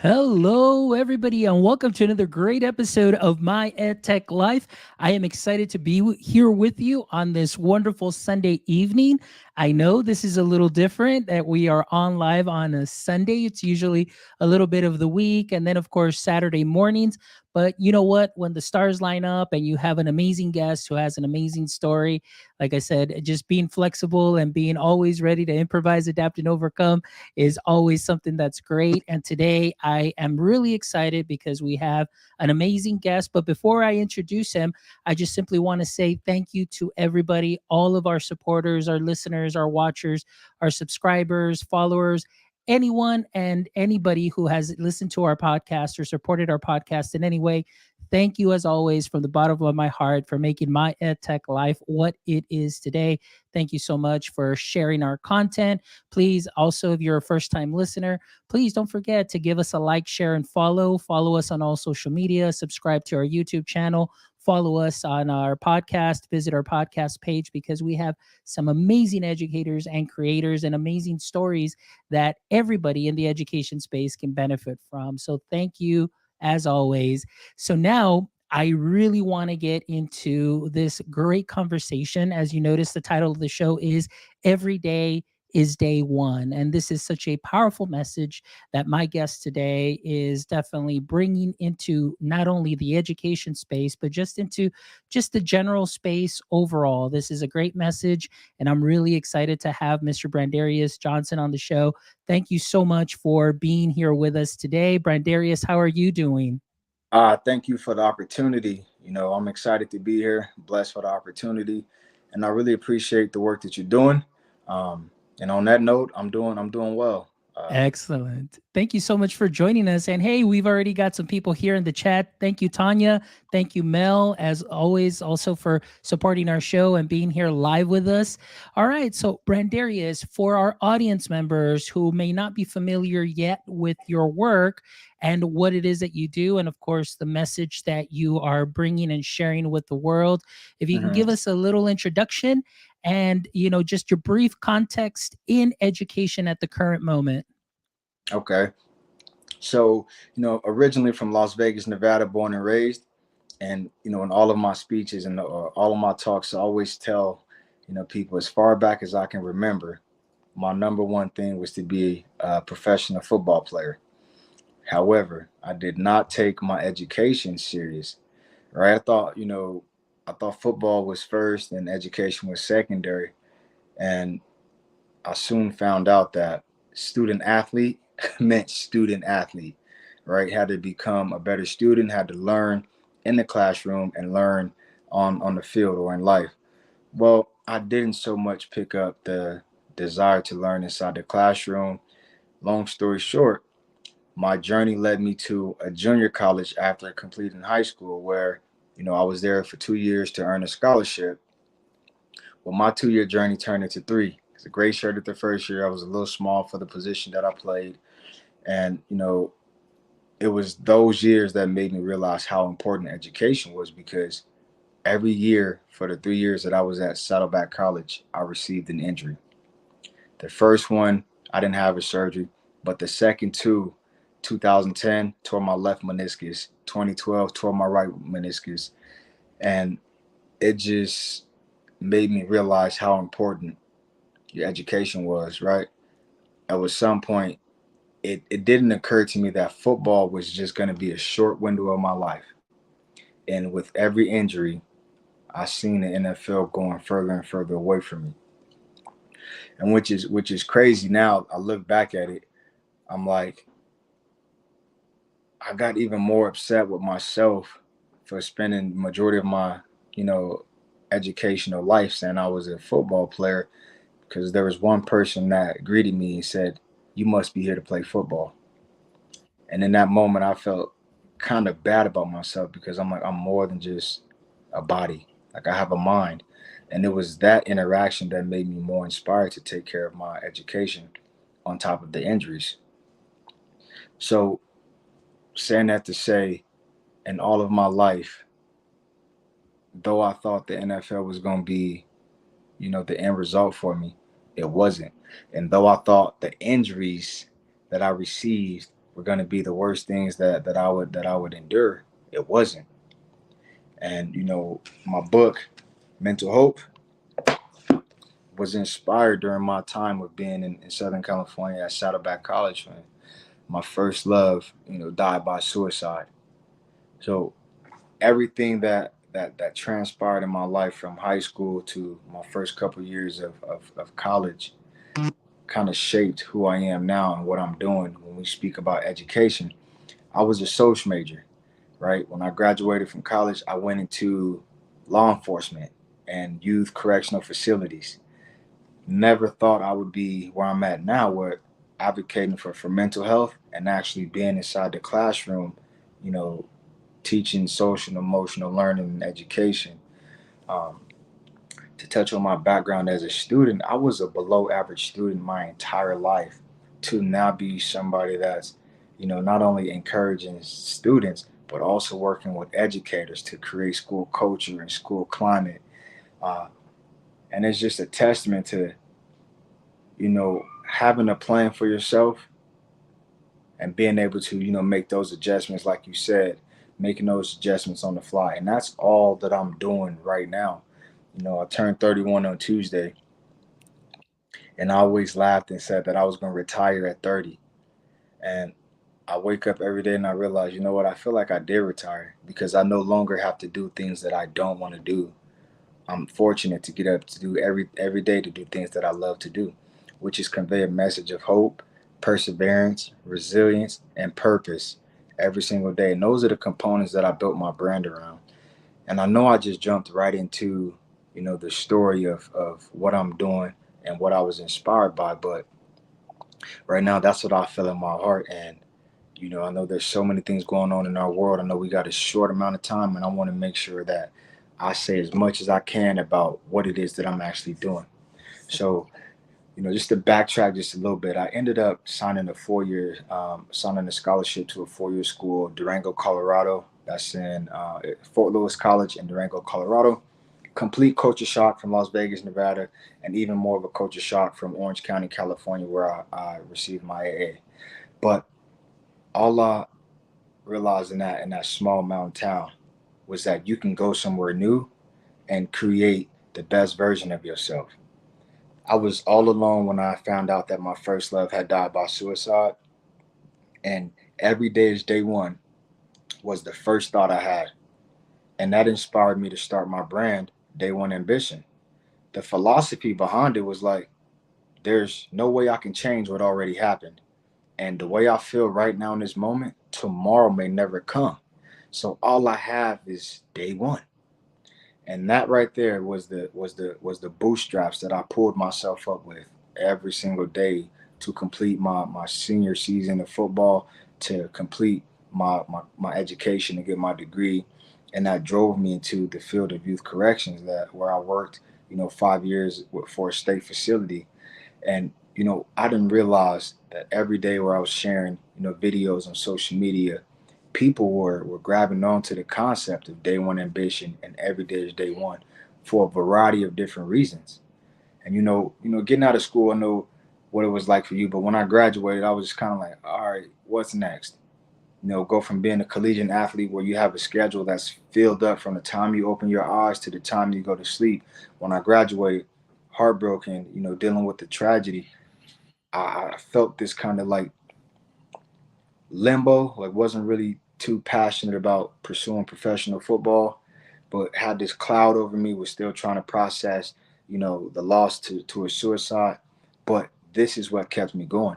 Hello, everybody, and welcome to another great episode of My EdTech Life. I am excited to be here with you on this wonderful Sunday evening. I know this is a little different that we are on live on a Sunday. It's usually a little bit of the week, and then, of course, Saturday mornings. But you know what? When the stars line up and you have an amazing guest who has an amazing story, like I said, just being flexible and being always ready to improvise, adapt, and overcome is always something that's great. And today I am really excited because we have an amazing guest. But before I introduce him, I just simply want to say thank you to everybody, all of our supporters, our listeners, our watchers, our subscribers, followers. Anyone and anybody who has listened to our podcast or supported our podcast in any way, thank you as always from the bottom of my heart for making my EdTech life what it is today. Thank you so much for sharing our content. Please, also, if you're a first time listener, please don't forget to give us a like, share, and follow. Follow us on all social media, subscribe to our YouTube channel, follow us on our podcast, visit our podcast page because we have some amazing educators and creators and amazing stories that everybody in the education space can benefit from. So, thank you as always. So now I really want to get into this great conversation. As you notice, the title of the show is Every Day is Day One. And this is such a powerful message that my guest today is definitely bringing into not only the education space, but just into just the general space overall. This is a great message, and I'm really excited to have Mr. Brandarius Johnson on the show. Thank you so much for being here with us today. Brandarius, how are you doing? Thank you for the opportunity. I'm excited to be here, blessed for the opportunity, and I really appreciate the work that you're doing. And on that note, I'm doing well. Excellent. Thank you so much for joining us. And hey, we've already got some people here in the chat. Thank you, Tanya. Thank you, Mel, as always, also for supporting our show and being here live with us. All right. So, Brandarius, for our audience members who may not be familiar yet with your work and what it is that you do, and of course, the message that you are bringing and sharing with the world, if you can Mhm. give us a little introduction and just your brief context in education at the current moment. Okay. So, originally from Las Vegas, Nevada, born and raised, and in all of my speeches and all of my talks, I always tell people as far back as I can remember, my number one thing was to be a professional football player. However, I did not take my education serious. Right? I thought football was first and education was secondary. And I soon found out that student athlete meant student athlete, right? Had to become a better student, had to learn in the classroom and learn on the field or in life. Well, I didn't so much pick up the desire to learn inside the classroom. Long story short, my journey led me to a junior college after completing high school, where I was there for 2 years to earn a scholarship. Well, my 2 year journey turned into three. It's a great shirt at the first year. I was a little small for the position that I played, and it was those years that made me realize how important education was, because every year for the 3 years that I was at Saddleback College, I received an injury. The first one, I didn't have a surgery, but the second two, 2010, tore my left meniscus, 2012, tore my right meniscus. And it just made me realize how important your education was, right? At some point, it didn't occur to me that football was just going to be a short window of my life. And with every injury, I seen the NFL going further and further away from me. And which is crazy. Now I look back at it, I'm like, I got even more upset with myself for spending the majority of my, you know, educational life saying I was a football player, because there was one person that greeted me and said, "You must be here to play football." And in that moment, I felt kind of bad about myself, because I'm like, I'm more than just a body. Like, I have a mind. And it was that interaction that made me more inspired to take care of my education on top of the injuries. So, saying that to say, in all of my life, though I thought the NFL was going to be, the end result for me, it wasn't. And though I thought the injuries that I received were going to be the worst things that I would endure, it wasn't. And my book, Mental Hope, was inspired during my time of being in Southern California at Saddleback College when my first love, died by suicide. So everything that transpired in my life from high school to my first couple of years of college kind of shaped who I am now and what I'm doing when we speak about education. I was a social major, right? When I graduated from college, I went into law enforcement and youth correctional facilities. Never thought I would be where I'm at now, where advocating for mental health and actually being inside the classroom, you know, teaching social and emotional learning and education. Um, to touch on my background as a student, I was a below average student my entire life. To now be somebody that's, not only encouraging students, but also working with educators to create school culture and school climate. Uh, and it's just a testament to, having a plan for yourself and being able to, make those adjustments, like you said, making those adjustments on the fly. And that's all that I'm doing right now. I turned 31 on Tuesday, and I always laughed and said that I was going to retire at 30. And I wake up every day and I realize, you know what, I feel like I did retire because I no longer have to do things that I don't want to do. I'm fortunate to get up to do every day to do things that I love to do, which is convey a message of hope, perseverance, resilience, and purpose every single day. And those are the components that I built my brand around. And I know I just jumped right into, the story of what I'm doing and what I was inspired by, but right now that's what I feel in my heart. And I know there's so many things going on in our world. I know we got a short amount of time, and I want to make sure that I say as much as I can about what it is that I'm actually doing. So, just to backtrack just a little bit, I ended up signing a scholarship to a 4-year school, Durango, Colorado. That's in Fort Lewis College in Durango, Colorado. Complete culture shock from Las Vegas, Nevada, and even more of a culture shock from Orange County, California, where I received my AA. But all I realized in that small mountain town was that you can go somewhere new and create the best version of yourself. I was all alone when I found out that my first love had died by suicide, and every day is day one was the first thought I had, and that inspired me to start my brand, Day One Ambition. The philosophy behind it was like, there's no way I can change what already happened, and the way I feel right now in this moment, tomorrow may never come. So all I have is day one. And that right there was the bootstraps that I pulled myself up with every single day to complete my senior season of football, to complete my education to get my degree. And that drove me into the field of youth corrections, that where I worked 5 years for a state facility. And I didn't realize that every day where I was sharing videos on social media, people were grabbing on to the concept of day one ambition and every day is day one for a variety of different reasons. And getting out of school, I know what it was like for you, but when I graduated, I was just kind of like, all right, what's next? Go from being a collegiate athlete where you have a schedule that's filled up from the time you open your eyes to the time you go to sleep. When I graduated, heartbroken, dealing with the tragedy, I felt this kind of like limbo, like wasn't really too passionate about pursuing professional football, but had this cloud over me, was still trying to process, the loss to a suicide. But this is what kept me going.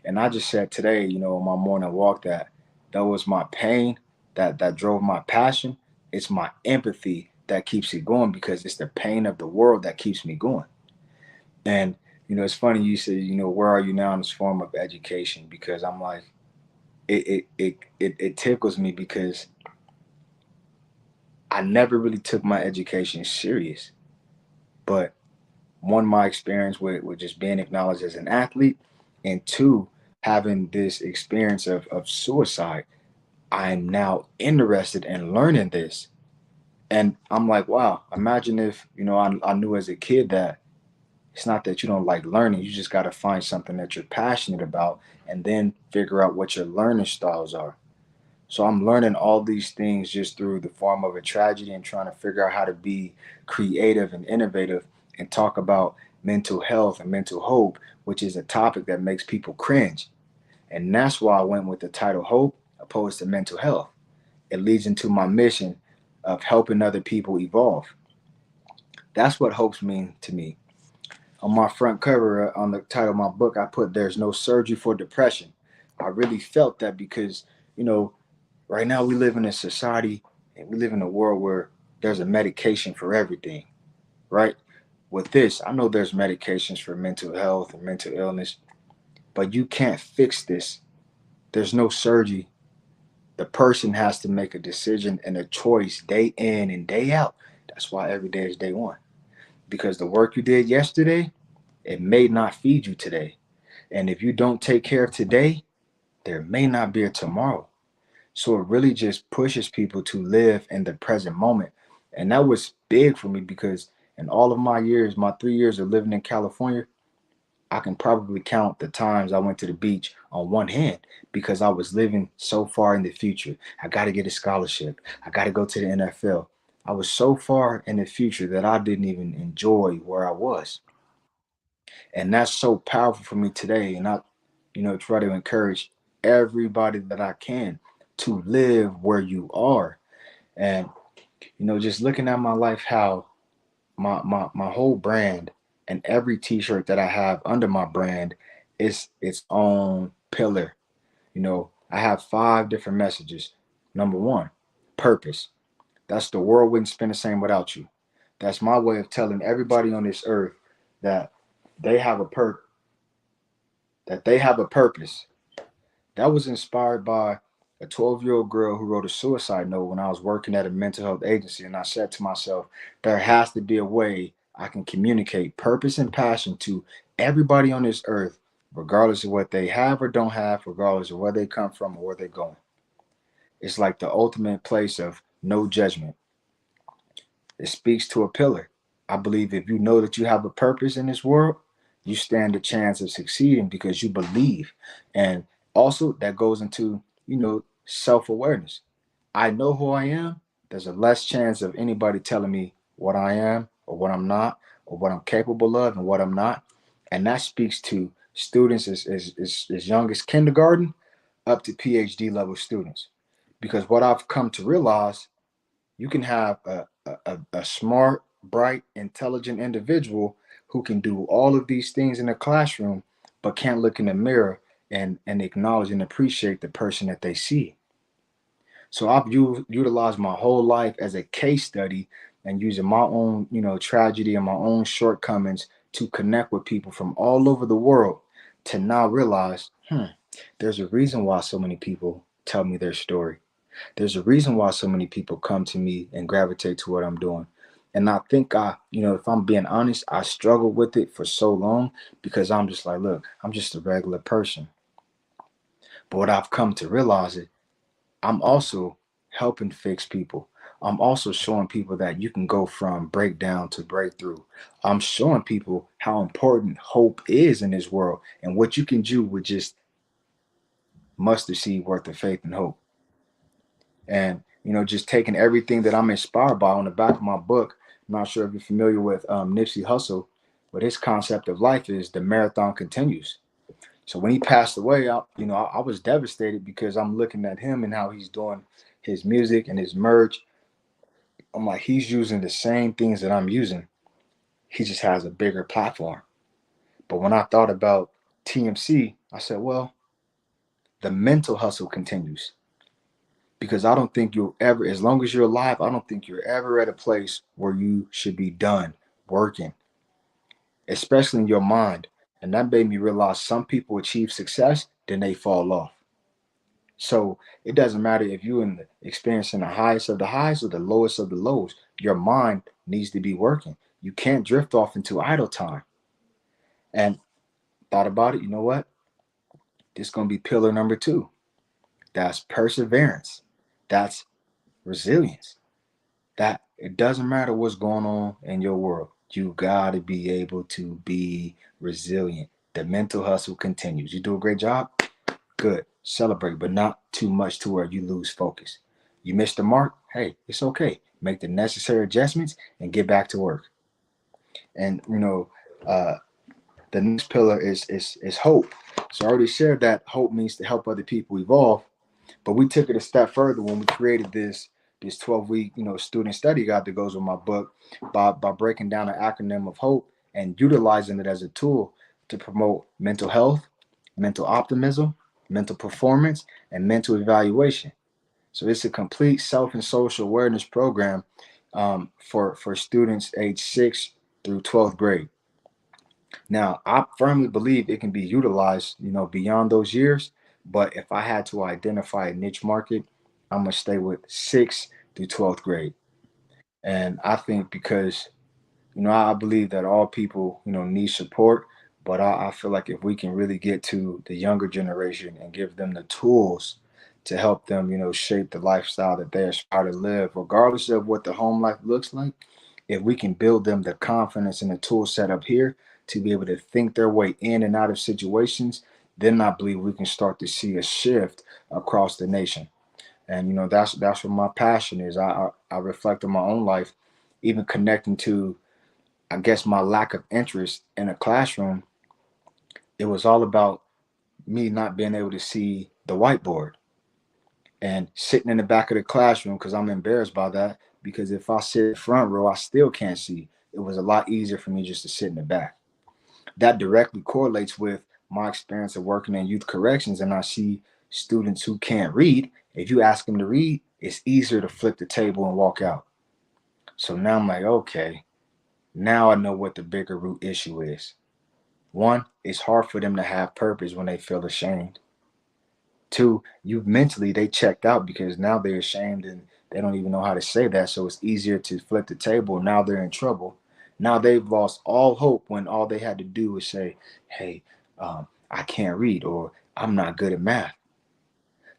And I just said today, on my morning walk, that was my pain that drove my passion. It's my empathy that keeps it going because it's the pain of the world that keeps me going. And it's funny you say, where are you now in this form of education? Because I'm like, it tickles me because I never really took my education serious. But one, my experience with just being acknowledged as an athlete, and two, having this experience of suicide, I'm now interested in learning this. And I'm like, wow, imagine if, I knew as a kid that it's not that you don't like learning, you just got to find something that you're passionate about and then figure out what your learning styles are. So I'm learning all these things just through the form of a tragedy and trying to figure out how to be creative and innovative and talk about mental health and mental hope, which is a topic that makes people cringe. And that's why I went with the title Hope opposed to mental health. It leads into my mission of helping other people evolve. That's what hopes mean to me. On my front cover, on the title of my book, I put "There's no surgery for depression." I really felt that because, you know, right now we live in a society and we live in a world where there's a medication for everything, right? With this, I know there's medications for mental health and mental illness, but you can't fix this. There's no surgery. The person has to make a decision and a choice day in and day out. That's why every day is day one. Because the work you did yesterday, it may not feed you today. And if you don't take care of today, there may not be a tomorrow. So it really just pushes people to live in the present moment. And that was big for me because in all of my years, my 3 years of living in California, I can probably count the times I went to the beach on one hand because I was living so far in the future. I got to get a scholarship. I got to go to the NFL. I was so far in the future that I didn't even enjoy where I was. And that's so powerful for me today. And I, try to encourage everybody that I can to live where you are. And, just looking at my life, how my whole brand and every t-shirt that I have under my brand is its own pillar. I have 5 different messages. Number one, purpose. That's the world wouldn't spin the same without you. That's my way of telling everybody on this earth that they have a purpose. That was inspired by a 12-year-old girl who wrote a suicide note when I was working at a mental health agency. And I said to myself, there has to be a way I can communicate purpose and passion to everybody on this earth, regardless of what they have or don't have, regardless of where they come from or where they're going. It's like the ultimate place of no judgment. It speaks to a pillar. I believe if you know that you have a purpose in this world, you stand a chance of succeeding because you believe. And also, that goes into, self awareness. I know who I am. There's a less chance of anybody telling me what I am or what I'm not or what I'm capable of and what I'm not. And that speaks to students as young as kindergarten up to PhD level students. Because what I've come to realize, you can have a smart, bright, intelligent individual who can do all of these things in the classroom, but can't look in the mirror and acknowledge and appreciate the person that they see. So I've utilized my whole life as a case study and using my own, tragedy and my own shortcomings to connect with people from all over the world to now realize, there's a reason why so many people tell me their story. There's a reason why so many people come to me and gravitate to what I'm doing. And I think if I'm being honest, I struggled with it for so long because I'm just like, look, I'm just a regular person. But what I've come to realize is I'm also helping fix people. I'm also showing people that you can go from breakdown to breakthrough. I'm showing people how important hope is in this world and what you can do with just mustard seed worth of faith and hope. And just taking everything that I'm inspired by on the back of my book. I'm not sure if you're familiar with Nipsey Hussle, but his concept of life is the marathon continues. So when he passed away, I was devastated because I'm looking at him and how he's doing his music and his merch. I'm like, he's using the same things that I'm using. He just has a bigger platform. But when I thought about TMC, I said, well, the mental hustle continues because I don't think you'll ever, as long as you're alive, I don't think you're ever at a place where you should be done working, especially in your mind. And that made me realize some people achieve success, then they fall off. So it doesn't matter if you're in experiencing the highest of the highs or the lowest of the lows. Your mind needs to be working. You can't drift off into idle time. And thought about it, you know what? This is going to be pillar number 2. That's perseverance. That's resilience. That it doesn't matter what's going on in your world. You got to be able to be resilient. The mental hustle continues. You do a great job, good. Celebrate, but not too much to where you lose focus. You missed the mark, hey, it's okay. Make the necessary adjustments and get back to work. And uh, the next pillar is hope. So I already shared that hope means to help other people evolve, but we took it a step further when we created this 12-week student study guide that goes with my book by breaking down an acronym of hope and utilizing it as a tool to promote mental health, mental optimism, mental performance, and mental evaluation. So it's a complete self and social awareness program for students age 6 through 12th grade. Now, I firmly believe it can be utilized, beyond those years. But if I had to identify a niche market, I'm gonna stay with 6th through 12th grade. And I think because I believe that all people, need support, but I feel like if we can really get to the younger generation and give them the tools to help them, shape the lifestyle that they aspire to live, regardless of what the home life looks like, if we can build them the confidence and the tool set up here to be able to think their way in and out of situations, then I believe we can start to see a shift across the nation. And that's what my passion is. I reflect on my own life, even connecting to, I guess, my lack of interest in a classroom. It was all about me not being able to see the whiteboard and sitting in the back of the classroom because I'm embarrassed by that. Because if I sit in the front row, I still can't see. It was a lot easier for me just to sit in the back. That directly correlates with my experience of working in youth corrections, and I see students who can't read. If you ask them to read, it's easier to flip the table and walk out. So now I'm like, okay, now I know what the bigger root issue is. One, it's hard for them to have purpose when they feel ashamed. Two, you mentally they checked out because now they're ashamed and they don't even know how to say that. So it's easier to flip the table. Now they're in trouble. Now they've lost all hope when all they had to do was say, "Hey, I can't read," or "I'm not good at math."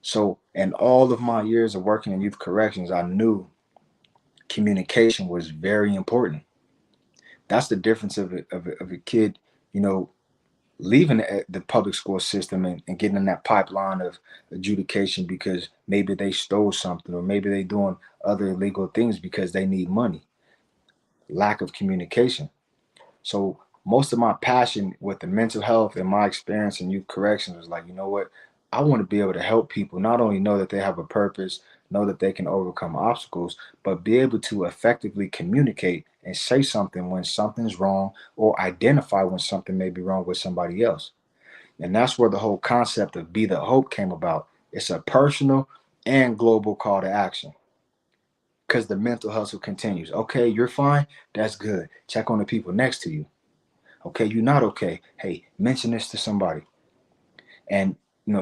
So, in all of my years of working in youth corrections, I knew communication was very important. That's the difference of a kid, you know, leaving the public school system and getting in that pipeline of adjudication because maybe they stole something or maybe they doing other illegal things because they need money. Lack of communication. So most of my passion with the mental health and my experience in youth corrections was like, you know what? I want to be able to help people not only know that they have a purpose, know that they can overcome obstacles, but be able to effectively communicate and say something when something's wrong or identify when something may be wrong with somebody else. And that's where the whole concept of Be the Hope came about. It's a personal and global call to action because the mental hustle continues. Okay, you're fine. That's good. Check on the people next to you. Okay, you're not okay. Hey, mention this to somebody. And,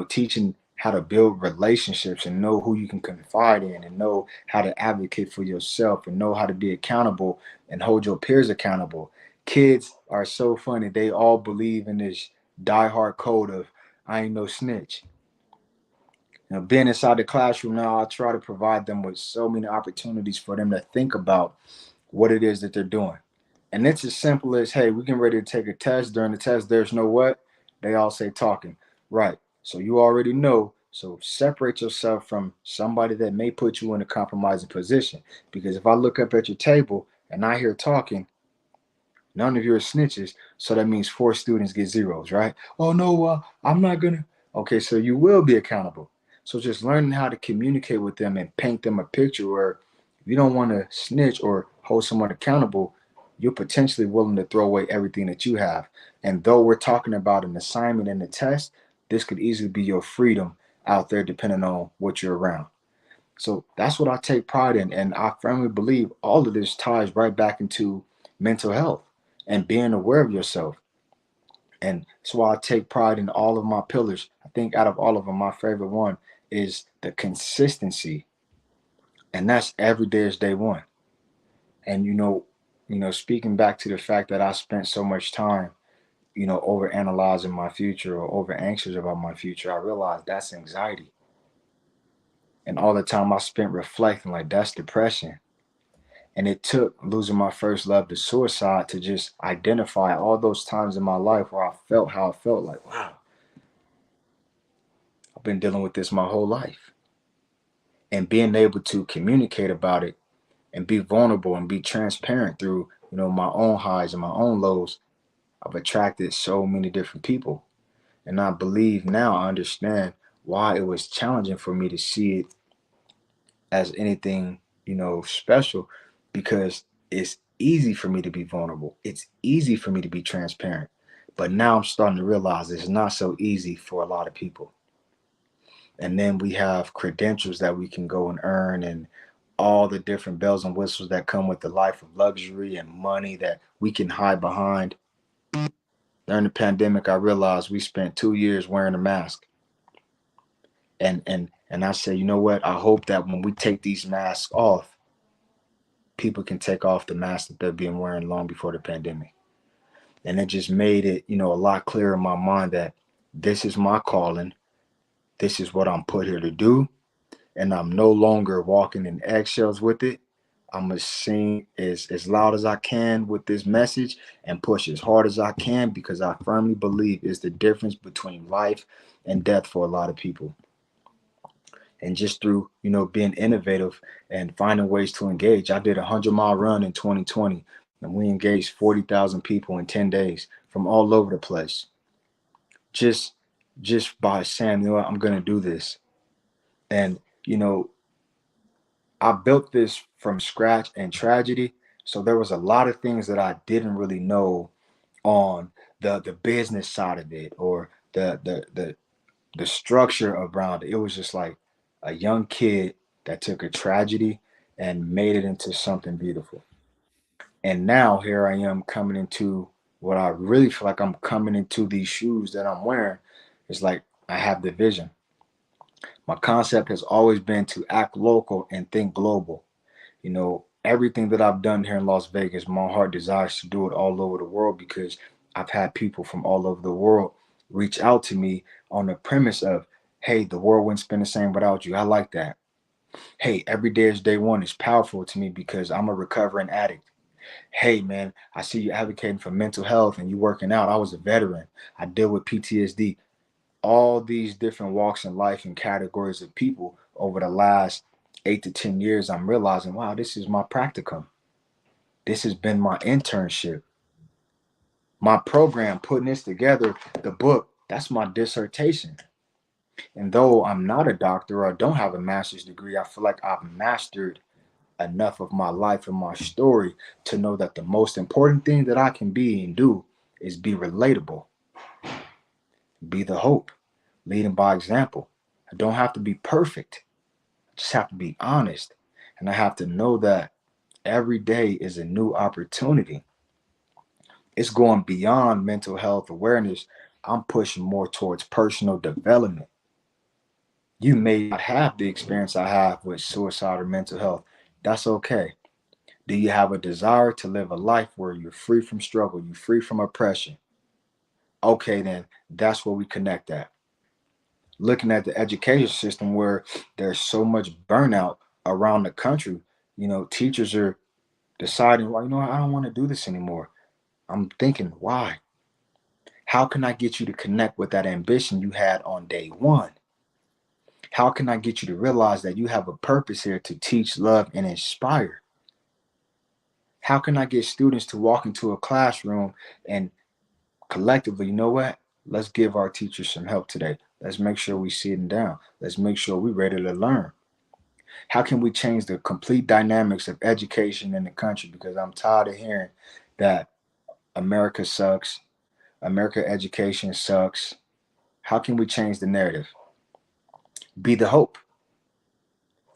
teaching how to build relationships and know who you can confide in and know how to advocate for yourself and know how to be accountable and hold your peers accountable. Kids are so funny. They all believe in this diehard code of I ain't no snitch. Being inside the classroom now, I try to provide them with so many opportunities for them to think about what it is that they're doing. And it's as simple as, hey, we getting ready to take a test. During the test, there's no what? They all say talking. Right. So you already know. So separate yourself from somebody that may put you in a compromising position. Because if I look up at your table and I hear talking, none of you are snitches. So that means 4 students get zeros, right? Oh, no, I'm not going to. Okay, so you will be accountable. So just learning how to communicate with them and paint them a picture where if you don't want to snitch or hold someone accountable, you're potentially willing to throw away everything that you have. And though we're talking about an assignment and a test, this could easily be your freedom out there depending on what you're around. So that's what I take pride in. And I firmly believe all of this ties right back into mental health and being aware of yourself. And that's why I take pride in all of my pillars. I think out of all of them, my favorite one is the consistency. And that's every day is day one. And speaking back to the fact that I spent so much time, over analyzing my future or over anxious about my future, I realized that's anxiety. And all the time I spent reflecting, like, that's depression. And it took losing my first love to suicide to just identify all those times in my life where I felt how I felt, like, wow, I've been dealing with this my whole life. And being able to communicate about it and be vulnerable and be transparent through, my own highs and my own lows, I've attracted so many different people. And I believe now I understand why it was challenging for me to see it as anything, special, because it's easy for me to be vulnerable. It's easy for me to be transparent. But now I'm starting to realize it's not so easy for a lot of people. And then we have credentials that we can go and earn, and all the different bells and whistles that come with the life of luxury and money that we can hide behind. During the pandemic, I realized we spent 2 years wearing a mask. And I say, you know what? I hope that when we take these masks off, people can take off the mask that they've been wearing long before the pandemic. And it just made it, a lot clearer in my mind that this is my calling. This is what I'm put here to do. And I'm no longer walking in eggshells with it. I'm gonna sing as loud as I can with this message and push as hard as I can, because I firmly believe it's the difference between life and death for a lot of people. And just through, being innovative and finding ways to engage. I did a 100-mile run in 2020, and we engaged 40,000 people in 10 days from all over the place. Just just by saying, I'm gonna do this. And I built this from scratch and tragedy. So there was a lot of things that I didn't really know on the business side of it, or the structure around it. It was just like a young kid that took a tragedy and made it into something beautiful. And now here I am coming into what I really feel like I'm coming into these shoes that I'm wearing. It's like I have the vision. My concept has always been to act local and think global. Everything that I've done here in Las Vegas, my heart desires to do it all over the world, because I've had people from all over the world reach out to me on the premise of, hey, the world wouldn't spin the same without you. I like that. Hey, every day is day one is powerful to me because I'm a recovering addict. Hey, man, I see you advocating for mental health and you working out. I was a veteran. I deal with PTSD. All these different walks in life and categories of people over the last 8 to 10 years, I'm realizing, wow, this is my practicum. This has been my internship, my program, putting this together, the book, that's my dissertation. And though I'm not a doctor or don't have a master's degree, I feel like I've mastered enough of my life and my story to know that the most important thing that I can be and do is be relatable, be the hope, leading by example. I don't have to be perfect. I just have to be honest. And I have to know that every day is a new opportunity. It's going beyond mental health awareness. I'm pushing more towards personal development. You may not have the experience I have with suicide or mental health. That's okay. Do you have a desire to live a life where you're free from struggle, you're free from oppression? Okay, then that's where we connect at. Looking at the education system where there's so much burnout around the country, teachers are deciding, well, I don't want to do this anymore. I'm thinking, why? How can I get you to connect with that ambition you had on day one? How can I get you to realize that you have a purpose here to teach, love, and inspire? How can I get students to walk into a classroom and collectively, you know what? Let's give our teachers some help today. Let's make sure we sitting down. Let's make sure we're ready to learn. How can we change the complete dynamics of education in the country? Because I'm tired of hearing that America sucks, America education sucks. How can we change the narrative? Be the hope.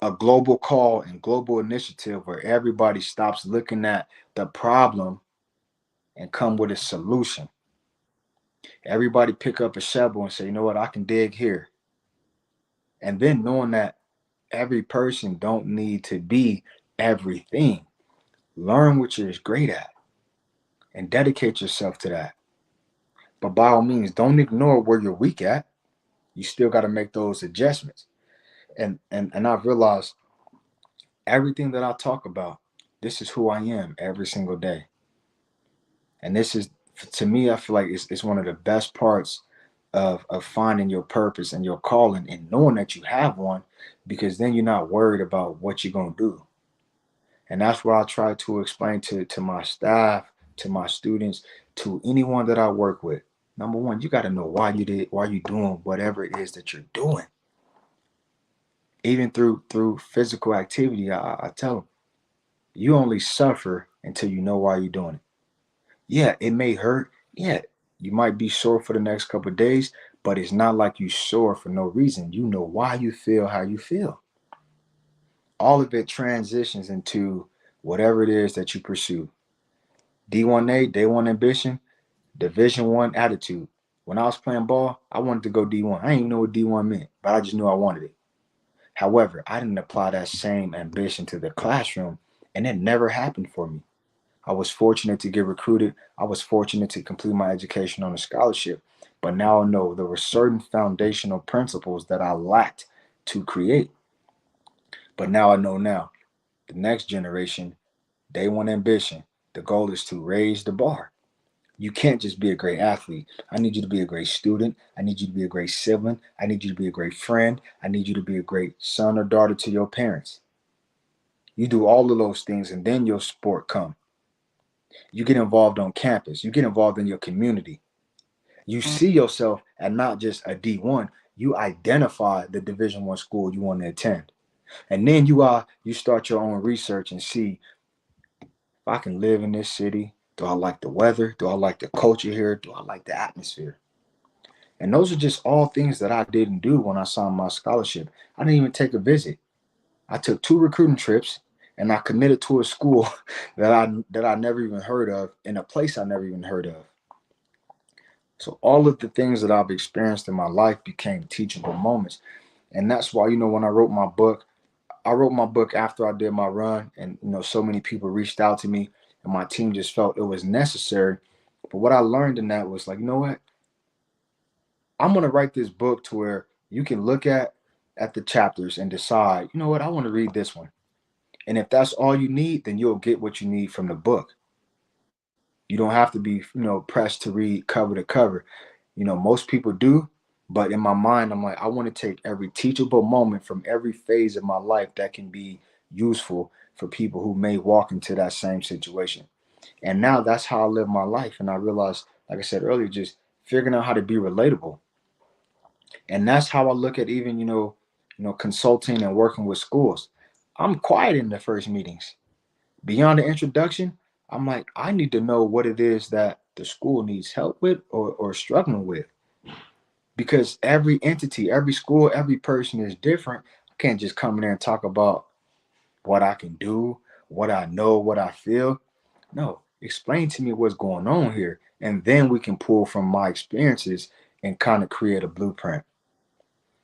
A global call and global initiative where everybody stops looking at the problem and come with a solution. Everybody pick up a shovel and say, you know what, I can dig here. And then knowing that every person don't need to be everything. Learn what you're great at and dedicate yourself to that. But by all means, don't ignore where you're weak at. You still got to make those adjustments. And I've realized everything that I talk about, this is who I am every single day. And this is, to me, I feel like it's one of the best parts of finding your purpose and your calling and knowing that you have one, because then you're not worried about what you're going to do. And that's what I try to explain to my staff, to my students, to anyone that I work with. Number one, you got to know why you doing whatever it is that you're doing. Even through physical activity, I tell them, you only suffer until you know why you're doing it. Yeah, it may hurt. Yeah, you might be sore for the next couple of days, but it's not like you sore for no reason. You know why you feel how you feel. All of it transitions into whatever it is that you pursue. D1A, day one ambition, Division One attitude. When I was playing ball, I wanted to go D1. I didn't even know what D1 meant, but I just knew I wanted it. However, I didn't apply that same ambition to the classroom, and it never happened for me. I was fortunate to get recruited. I was fortunate to complete my education on a scholarship. But now I know there were certain foundational principles that I lacked to create. But now I know now, the next generation, day one ambition, the goal is to raise the bar. You can't just be a great athlete. I need you to be a great student. I need you to be a great sibling. I need you to be a great friend. I need you to be a great son or daughter to your parents. You do all of those things, and then your sport come. You get involved on campus. You get involved in your community. You see yourself as not just a D1. You identify the Division One school you want to attend, and then you start your own research and see, if I can live in this city. Do I like the weather? Do I like the culture here? Do I like the atmosphere? And those are just all things that I didn't do when I signed my scholarship. I didn't even take a visit. I took 2 recruiting trips, and I committed to a school that I never even heard of, in a place I never even heard of. So all of the things that I've experienced in my life became teachable moments. And that's why, when I wrote my book after I did my run, and so many people reached out to me, and my team just felt it was necessary. But what I learned in that was like, you know what? I'm gonna write this book to where you can look at the chapters and decide, you know what, I want to read this one. And if that's all you need, then you'll get what you need from the book. You don't have to be, pressed to read cover to cover. Most people do, but in my mind, I'm like, I want to take every teachable moment from every phase of my life that can be useful for people who may walk into that same situation. And now that's how I live my life. And I realized, like I said earlier, just figuring out how to be relatable. And that's how I look at even, consulting and working with schools. I'm quiet in the first meetings. Beyond the introduction, I'm like, I need to know what it is that the school needs help with, or struggling with. Because every entity, every school, every person is different. I can't just come in there and talk about what I can do, what I know, what I feel. No, explain to me what's going on here. And then we can pull from my experiences and kind of create a blueprint.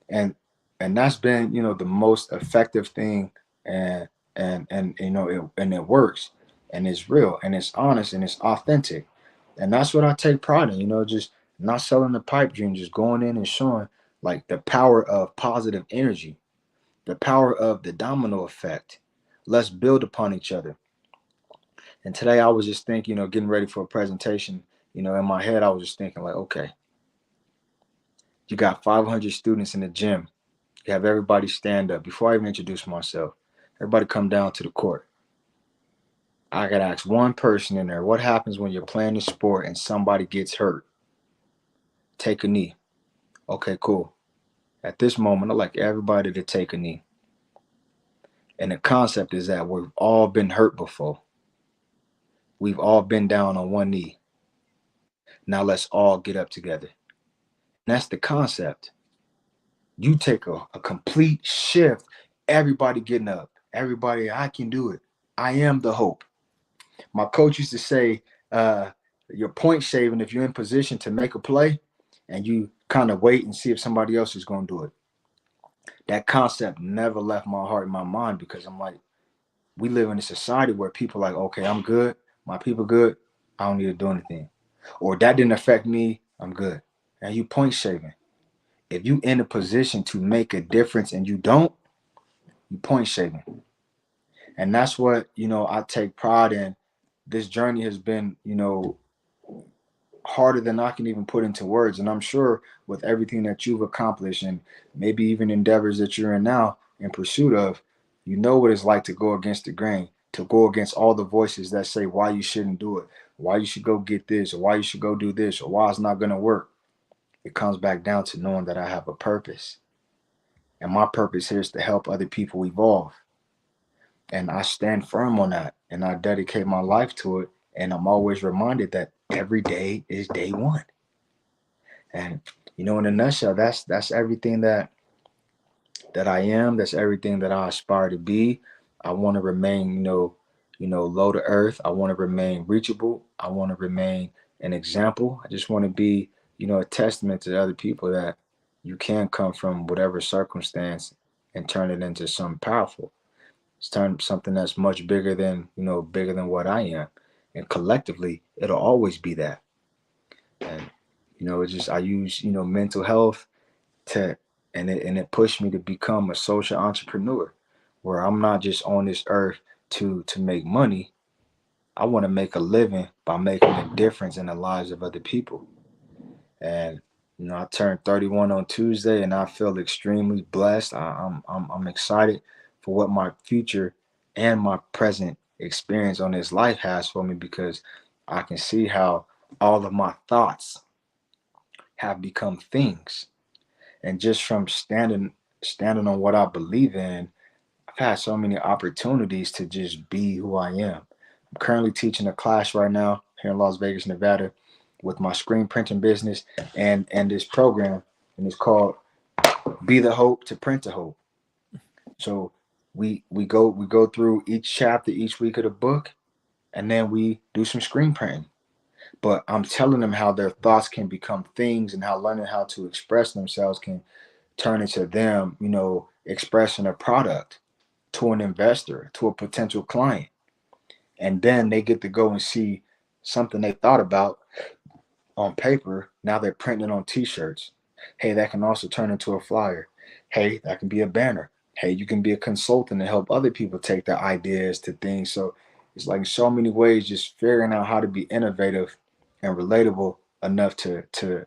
And that's been, the most effective thing. And it works, and it's real, and it's honest, and it's authentic. And that's what I take pride in, just not selling the pipe dream, just going in and showing like the power of positive energy, the power of the domino effect. Let's build upon each other. And today I was just thinking, getting ready for a presentation, in my head I was just thinking like, okay, you got 500 students in the gym. You have everybody stand up. Before I even introduce myself, everybody come down to the court. I got to ask one person in there, what happens when you're playing a sport and somebody gets hurt? Take a knee. Okay, cool. At this moment, I'd like everybody to take a knee. And the concept is that we've all been hurt before. We've all been down on one knee. Now let's all get up together. And that's the concept. You take a complete shift. Everybody getting up. Everybody, I can do it. I am the hope. My coach used to say, you're point shaving if you're in position to make a play and you kind of wait and see if somebody else is going to do it. That concept never left my heart and my mind, because I'm like, we live in a society where people are like, okay, I'm good, my people good, I don't need to do anything. Or that didn't affect me, I'm good. And you point shaving. If you in a position to make a difference and you don't, you point shaving. And that's what, I take pride in. This journey has been, harder than I can even put into words. And I'm sure with everything that you've accomplished and maybe even endeavors that you're in now in pursuit of, you know what it's like to go against the grain, to go against all the voices that say why you shouldn't do it, why you should go get this, or why you should go do this, or why it's not going to work. It comes back down to knowing that I have a purpose. And my purpose here is to help other people evolve. And I stand firm on that. And I dedicate my life to it. And I'm always reminded that every day is day one. And in a nutshell, that's everything that I am. That's everything that I aspire to be. I want to remain, low to earth. I want to remain reachable. I want to remain an example. I just want to be, a testament to other people that you can come from whatever circumstance and turn it into something powerful. It's turn something that's much bigger than what I am. And collectively, it'll always be that. And it's just I use mental health to and it pushed me to become a social entrepreneur, where I'm not just on this earth to make money. I want to make a living by making a difference in the lives of other people. And I turned 31 on Tuesday, and I feel extremely blessed. I'm excited for what my future and my present experience on this life has for me, because I can see how all of my thoughts have become things. And just from standing on what I believe in, I've had so many opportunities to just be who I am. I'm currently teaching a class right now here in Las Vegas, Nevada, with my screen printing business and this program, and it's called Be the Hope to Print the Hope. So we go through each chapter each week of the book, and then we do some screen printing. But I'm telling them how their thoughts can become things, and how learning how to express themselves can turn into them, expressing a product to an investor, to a potential client. And then they get to go and see something they thought about on paper. Now they're printing it on t-shirts. Hey, that can also turn into a flyer. Hey, that can be a banner. Hey, you can be a consultant and help other people take their ideas to things. So it's like so many ways, just figuring out how to be innovative and relatable enough to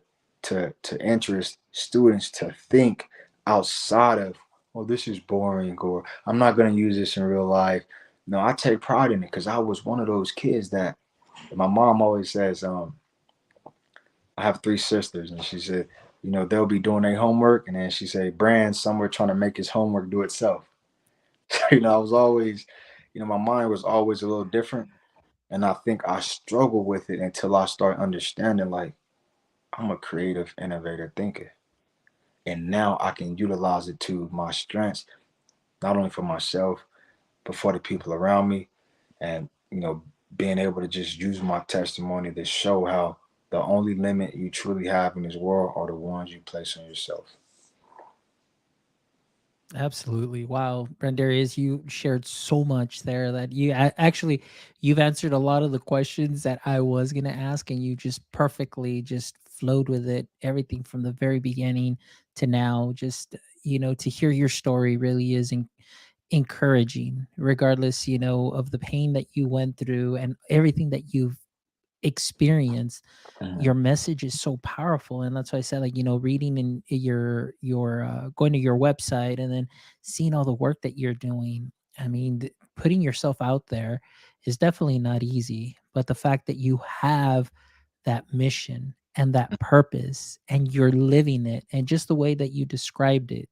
interest students to think outside of, oh, this is boring, or I'm not going to use this in real life. No, I take pride in it, because I was one of those kids that my mom always says, I have three sisters, and she said, they'll be doing their homework, and then she said, Brand's somewhere trying to make his homework do itself. So, I was always, my mind was always a little different, and I think I struggled with it until I start understanding, like, I'm a creative, innovative thinker, and now I can utilize it to my strengths, not only for myself but for the people around me, and being able to just use my testimony to show how the only limit you truly have in this world are the ones you place on yourself. Absolutely. Wow, Brandarius, you shared so much there that actually you've answered a lot of the questions that I was going to ask, and you just perfectly just flowed with it, everything from the very beginning to now. Just to hear your story really is encouraging, regardless of the pain that you went through and everything that you've experienced. Mhm. Your message is so powerful, and that's why I said, like, reading in your going to your website and then seeing all the work that you're doing. I mean, putting yourself out there is definitely not easy, but the fact that you have that mission and that purpose and you're living it, and just the way that you described it,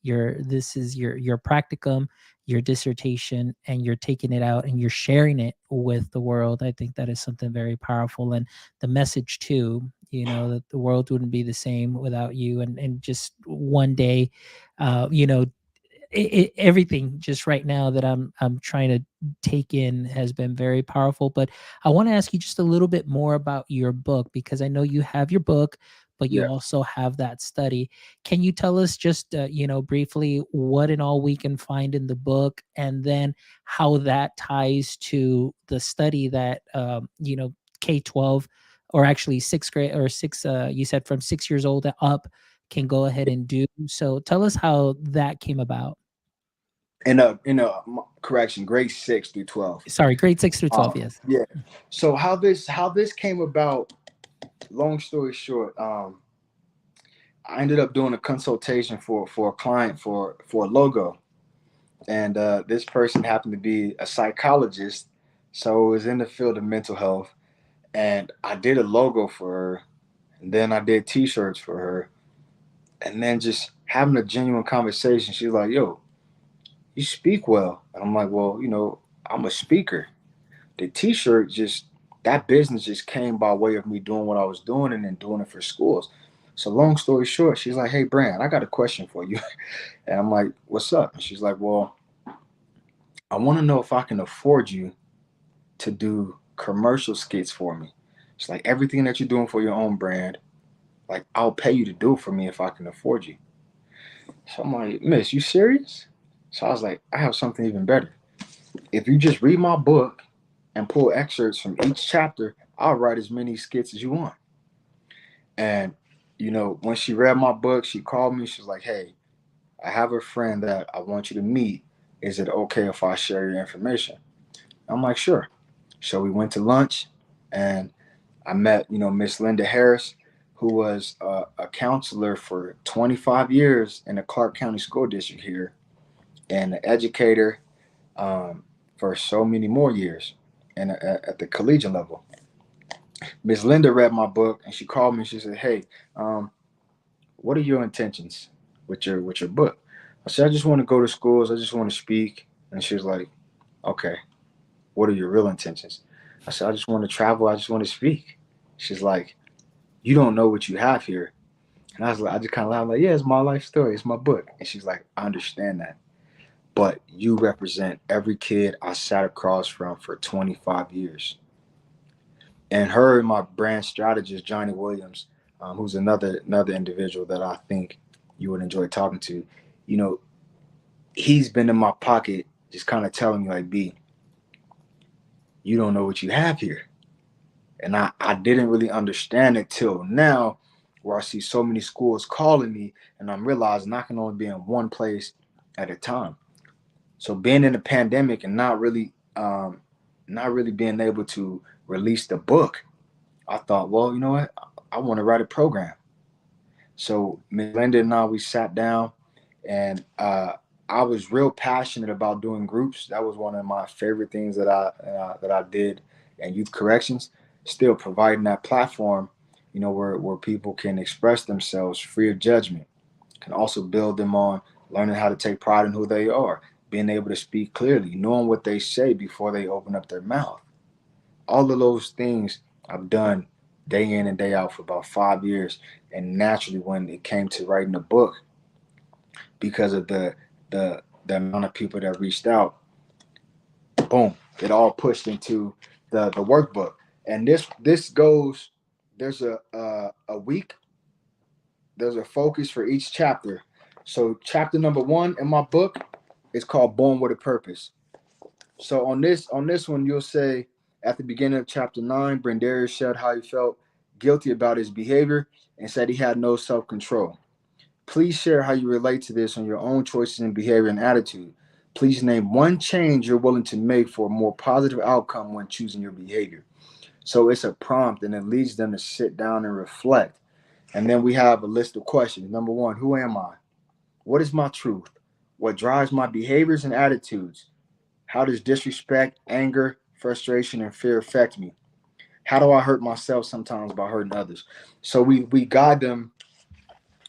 your this is your practicum, your dissertation, and you're taking it out and you're sharing it with the world. I think that is something very powerful, and the message too, that the world wouldn't be the same without you, and just one day, uh you know everything just right now that I'm trying to take in has been very powerful. But I want to ask you just a little bit more about your book, because I know you have your book, but you Yeah. also have that study. Can you tell us just, briefly what and all we can find in the book, and then how that ties to the study that, K-12, or actually sixth grade, or six, you said from 6 years old up, can go ahead and do. So tell us how that came about. Correction, grade 6 through 12. Sorry, grade 6 through 12, yes. Yeah. So how this came about, long story short, I ended up doing a consultation for a client for a logo, and this person happened to be a psychologist, so it was in the field of mental health, and I did a logo for her, and then I did T-shirts for her, and then just having a genuine conversation. She's like, "Yo, you speak well," and I'm like, "Well, I'm a speaker." The T-shirt, just that business just came by way of me doing what I was doing and then doing it for schools. So long story short, she's like, "Hey, Brand, I got a question for you," and I'm like, "What's up?" And she's like, "Well, I want to know if I can afford you to do commercial skits for me. It's like everything that you're doing for your own brand, like I'll pay you to do it for me if I can afford you." So I'm like, "Miss, you serious?" So I was like, "I have something even better. If you just read my book and pull excerpts from each chapter, I'll write as many skits as you want." And when she read my book, she called me. She's like, "Hey, I have a friend that I want you to meet. Is it okay if I share your information?" I'm like, "Sure." So we went to lunch, and I met, Miss Linda Harris, who was a counselor for 25 years in the Clark County School District here, and an educator for so many more years, and at the collegiate level. Miss Linda read my book, and she called me. And she said, "Hey, um, what are your intentions with your book?" I said, "I just want to go to schools. I just want to speak." And she was like, "Okay, what are your real intentions?" I said, "I just want to travel. I just want to speak." She's like, "You don't know what you have here." And I was like, I just kind of laughed, like, "Yeah, it's my life story. It's my book." And she's like, "I understand that, but you represent every kid I sat across from for 25 years." And her and my brand strategist, Johnny Williams, who's another individual that I think you would enjoy talking to, you know, he's been in my pocket, just kind of telling me like, "B, you don't know what you have here." And I didn't really understand it till now, where I see so many schools calling me, and I'm realizing I can only be in one place at a time. So being in the pandemic and not really being able to release the book, I thought, well, you know what? I want to write a program. So Ms. Linda and I, we sat down, and I was real passionate about doing groups. That was one of my favorite things that I did in youth corrections. Still providing that platform, where people can express themselves free of judgment. Can also build them on learning how to take pride in who they are, being able to speak clearly, knowing what they say before they open up their mouth. All of those things I've done day in and day out for about 5 years. And naturally, when it came to writing a book, because of the amount of people that reached out, boom, it all pushed into the workbook. And this goes. There's a week. There's a focus for each chapter. So chapter number 1 in my book is called "Born with a Purpose." So on this one, you'll say at the beginning of chapter 9, Brandarius shared how he felt guilty about his behavior and said he had no self control. Please share how you relate to this on your own choices in behavior and attitude. Please name one change you're willing to make for a more positive outcome when choosing your behavior. So it's a prompt, and it leads them to sit down and reflect. And then we have a list of questions. Number 1, who am I? What is my truth? What drives my behaviors and attitudes? How does disrespect, anger, frustration, and fear affect me? How do I hurt myself sometimes by hurting others? So we guide them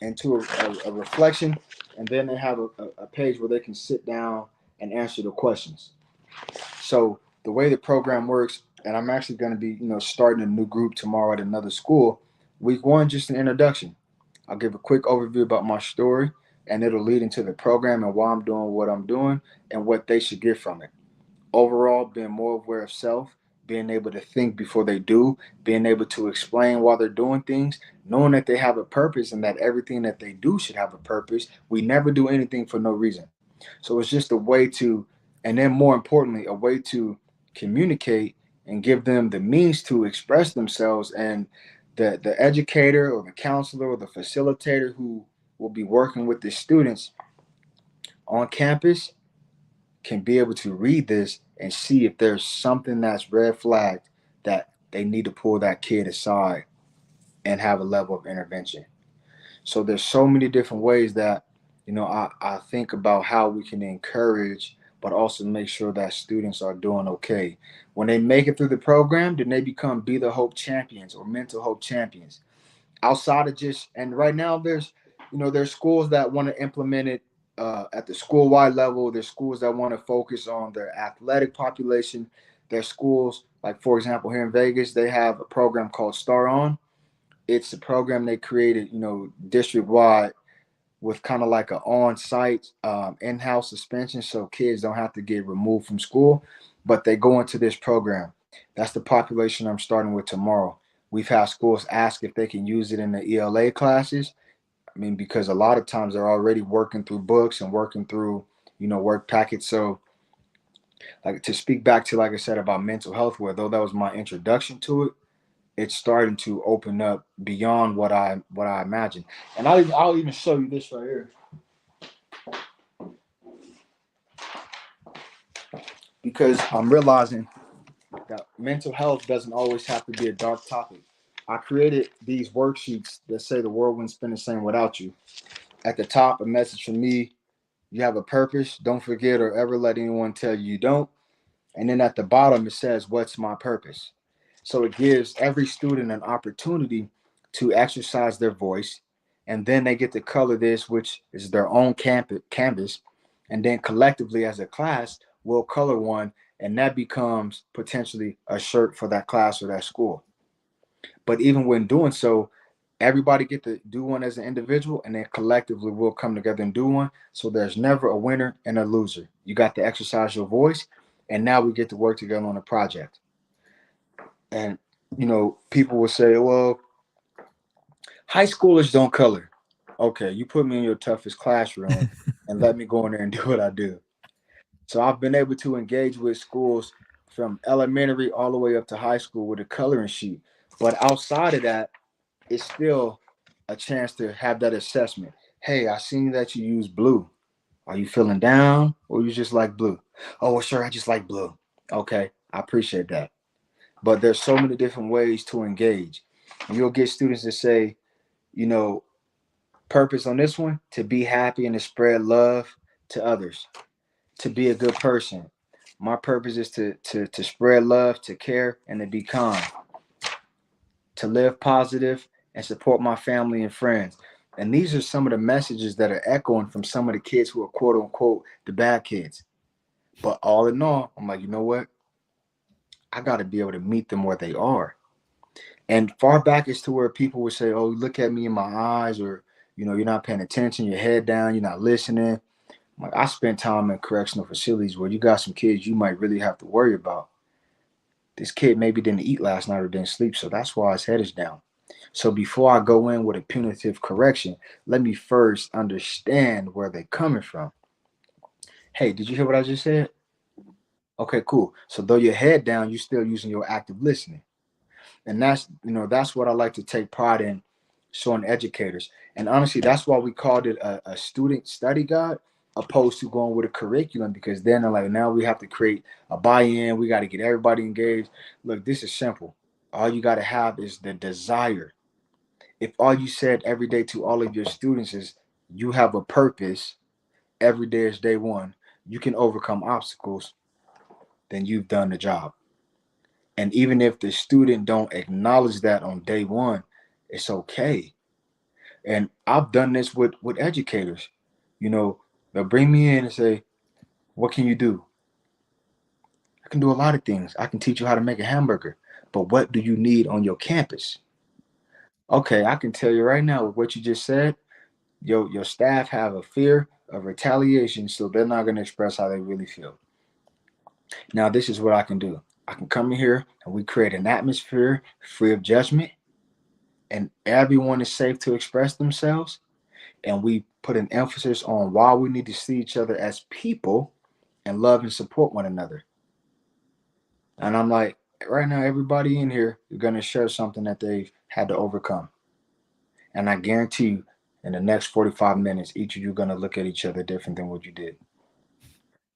into a reflection, and then they have a page where they can sit down and answer the questions. So the way the program works, and I'm actually going to be starting a new group tomorrow at another school. Week 1, just an introduction. I'll give a quick overview about my story, and it'll lead into the program and why I'm doing what I'm doing and what they should get from it. Overall, being more aware of self, being able to think before they do, being able to explain while they're doing things, knowing that they have a purpose and that everything that they do should have a purpose. We never do anything for no reason. So it's just a way to, and then more importantly, a way to communicate and give them the means to express themselves. And the educator or the counselor or the facilitator who will be working with the students on campus can be able to read this and see if there's something that's red flagged that they need to pull that kid aside and have a level of intervention. So there's so many different ways that, I think about how we can encourage but also make sure that students are doing okay. When they make it through the program, then they become Be the Hope champions or mental hope champions. Outside of just, and right now there's schools that want to implement it at the school wide level. There's schools that want to focus on their athletic population. There's schools like, for example, here in Vegas, they have a program called Star On. It's a program they created, district wide, with kind of like an on-site in-house suspension, so kids don't have to get removed from school, but they go into this program. That's the population I'm starting with tomorrow. We've had schools ask if they can use it in the ELA classes. I mean, because a lot of times they're already working through books and working through, work packets. So, like, to speak back to, like I said, about mental health, where though that was my introduction to it, it's starting to open up beyond what I imagined. And I'll even show you this right here, because I'm realizing that mental health doesn't always have to be a dark topic. I created these worksheets that say the world wouldn't spin the same without you. At the top, a message from me: you have a purpose. Don't forget or ever let anyone tell you you don't. And then at the bottom, it says, what's my purpose? So it gives every student an opportunity to exercise their voice. And then they get to color this, which is their own canvas. And then collectively, as a class, we'll color one. And that becomes potentially a shirt for that class or that school. But even when doing so, everybody get to do one as an individual, and then collectively we'll come together and do one. So there's never a winner and a loser. You got to exercise your voice, and now we get to work together on a project. And people will say, well, high schoolers don't color. Okay, you put me in your toughest classroom and let me go in there and do what I do. So I've been able to engage with schools from elementary all the way up to high school with a coloring sheet. But outside of that, it's still a chance to have that assessment. Hey, I seen that you use blue. Are you feeling down or you just like blue? Oh, well, sure, I just like blue. Okay, I appreciate that. But there's so many different ways to engage. And you'll get students that say, you know, purpose on this one: to be happy and to spread love to others, to be a good person. My purpose is to spread love, to care, and to be kind, to live positive and support my family and friends. And these are some of the messages that are echoing from some of the kids who are quote unquote the bad kids. But all in all, I'm like, you know what? I got to be able to meet them where they are. And far back is to where people would say, oh, look at me in my eyes, or, you're not paying attention, your head down, you're not listening. Like, I spent time in correctional facilities where you got some kids you might really have to worry about. This kid maybe didn't eat last night or didn't sleep, so that's why his head is down. So before I go in with a punitive correction, let me first understand where they're coming from. Hey, did you hear what I just said? Okay, cool. So though your head down, you're still using your active listening. And that's what I like to take pride in showing educators. And honestly, that's why we called it a student study guide opposed to going with a curriculum, because then they're like, now we have to create a buy-in, we got to get everybody engaged. Look, this is simple. All you got to have is the desire. If all you said every day to all of your students is you have a purpose, every day is day one, you can overcome obstacles, then you've done the job. And even if the student don't acknowledge that on day one, it's okay. And I've done this with educators. They'll bring me in and say, what can you do? I can do a lot of things. I can teach you how to make a hamburger. But what do you need on your campus? Okay, I can tell you right now with what you just said, your staff have a fear of retaliation, so they're not going to express how they really feel. Now, this is what I can do. I can come in here and we create an atmosphere free of judgment, and everyone is safe to express themselves. And we put an emphasis on why we need to see each other as people and love and support one another. And I'm like, right now, everybody in here is going to share something that they've had to overcome. And I guarantee you, in the next 45 minutes, each of you are going to look at each other different than what you did.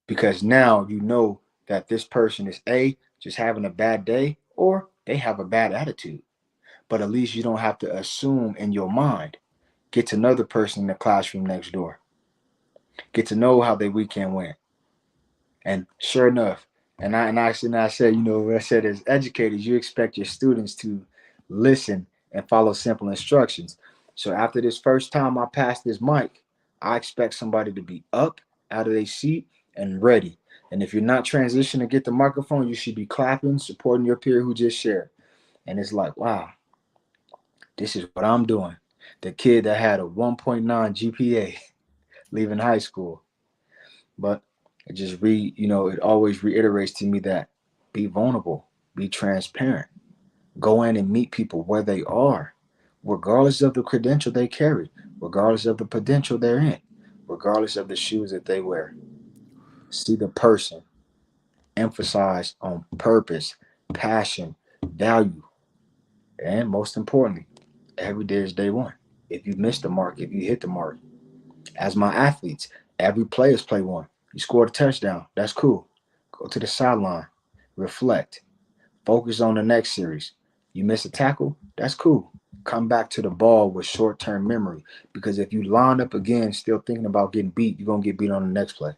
Because now you know that this person is A, just having a bad day, or they have a bad attitude. But at least you don't have to assume in your mind. Get to know the person in the classroom next door. Get to know how their weekend went. And sure enough, and I said, I said as educators, you expect your students to listen and follow simple instructions. So after this first time I pass this mic, I expect somebody to be up out of their seat and ready. And if you're not transitioning to get the microphone, you should be clapping, supporting your peer who just shared. And it's like, wow, this is what I'm doing. The kid that had a 1.9 GPA leaving high school. But it always reiterates to me that be vulnerable, be transparent, go in and meet people where they are, regardless of the credential they carry, regardless of the potential they're in, regardless of the shoes that they wear. See the person, emphasize on purpose, passion, value, and most importantly, every day is day one. If you miss the mark, if you hit the mark, as my athletes, every player's play one. You scored a touchdown. That's cool. Go to the sideline. Reflect. Focus on the next series. You miss a tackle. That's cool. Come back to the ball with short term memory. Because if you line up again, still thinking about getting beat, you're going to get beat on the next play.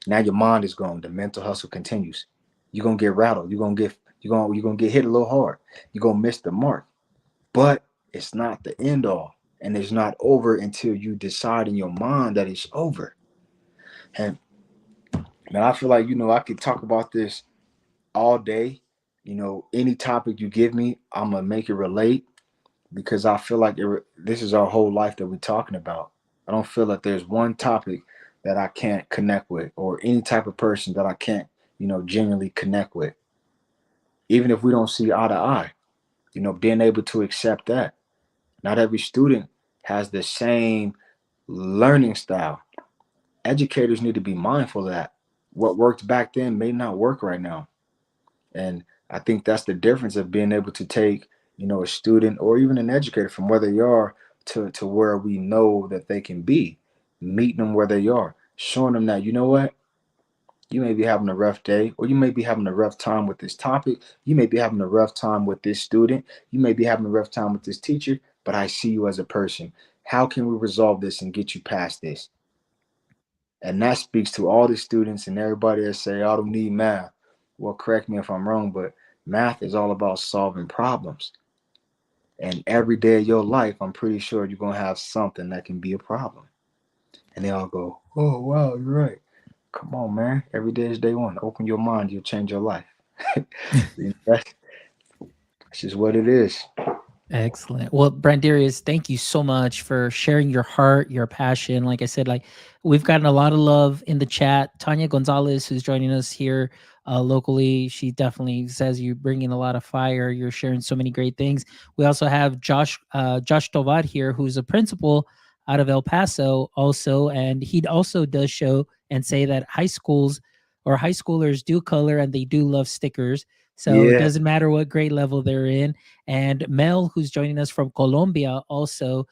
Now your mind is gone. The mental hustle continues. You're going to get rattled. You're gonna get hit a little hard. You're going to miss the mark. But it's not the end all. And it's not over until you decide in your mind that it's over. And man, I feel like, I could talk about this all day. Any topic you give me, I'm going to make it relate because I feel like this is our whole life that we're talking about. I don't feel like there's one topic that I can't connect with or any type of person that I can't, genuinely connect with. Even if we don't see eye to eye, being able to accept that. Not every student has the same learning style. Educators need to be mindful of that. What worked back then may not work right now. And I think that's the difference of being able to take, a student or even an educator from where they are to where we know that they can be, meeting them where they are, showing them that, you know what, you may be having a rough day, or you may be having a rough time with this topic. You may be having a rough time with this student. You may be having a rough time with this teacher, but I see you as a person. How can we resolve this and get you past this? And that speaks to all the students and everybody that say, I don't need math. Well, correct me if I'm wrong, but math is all about solving problems. And every day of your life, I'm pretty sure you're going to have something that can be a problem. And they all go, oh, wow, you're right. Come on, man. Every day is day one. Open your mind, you'll change your life. that's, that's just what it is. Excellent. Well, Brandarius, thank you so much for sharing your heart, your passion. Like I said, like we've gotten a lot of love in the chat. Tanya Gonzalez, who's joining us here locally, she definitely says you're bringing a lot of fire. You're sharing so many great things. We also have Josh Tovad here, who's a principal out of El Paso, also, and he also does show and say that high schools or high schoolers do color and they do love stickers. So it Yeah. doesn't matter what grade level they're in. And Mel, who's joining us from Colombia, also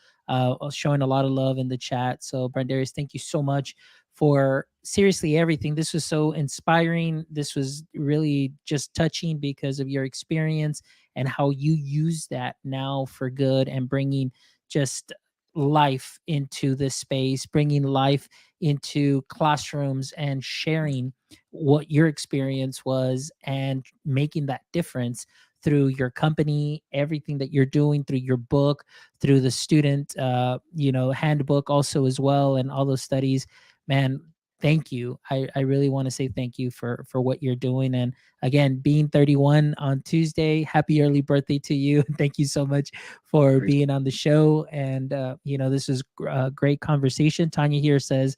showing a lot of love in the chat. So, Brandarius, thank you so much for seriously everything. This was so inspiring. This was really just touching because of your experience and how you use that now for good and bringing just life into this space, bringing life into classrooms and sharing what your experience was and making that difference through your company, everything that you're doing, through your book, through the student handbook also as well, and all those studies. Man, thank you. I really want to say thank you for what you're doing. And again, being 31 on Tuesday, happy early birthday to you. Thank you so much for Appreciate being on the show. And this is a great conversation. Tanya here says